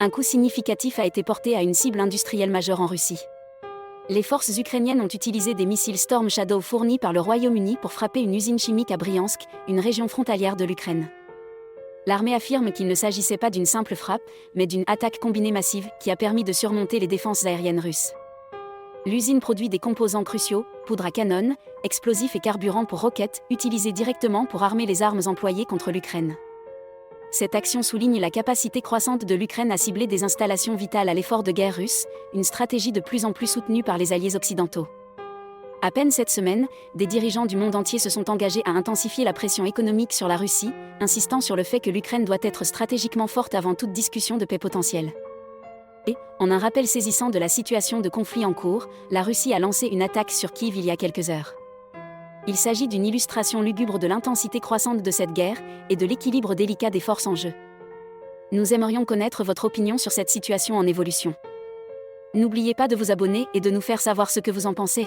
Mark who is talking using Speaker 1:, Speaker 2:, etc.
Speaker 1: Un coup significatif a été porté à une cible industrielle majeure en Russie. Les forces ukrainiennes ont utilisé des missiles Storm Shadow fournis par le Royaume-Uni pour frapper une usine chimique à Bryansk, une région frontalière de l'Ukraine. L'armée affirme qu'il ne s'agissait pas d'une simple frappe, mais d'une attaque combinée massive qui a permis de surmonter les défenses aériennes russes. L'usine produit des composants cruciaux, poudre à canon, explosifs et carburant pour roquettes, utilisés directement pour armer les armes employées contre l'Ukraine. Cette action souligne la capacité croissante de l'Ukraine à cibler des installations vitales à l'effort de guerre russe, une stratégie de plus en plus soutenue par les alliés occidentaux. À peine cette semaine, des dirigeants du monde entier se sont engagés à intensifier la pression économique sur la Russie, insistant sur le fait que l'Ukraine doit être stratégiquement forte avant toute discussion de paix potentielle. Et, en un rappel saisissant de la situation de conflit en cours, la Russie a lancé une attaque sur Kiev il y a quelques heures. Il s'agit d'une illustration lugubre de l'intensité croissante de cette guerre et de l'équilibre délicat des forces en jeu. Nous aimerions connaître votre opinion sur cette situation en évolution. N'oubliez pas de vous abonner et de nous faire savoir ce que vous en pensez.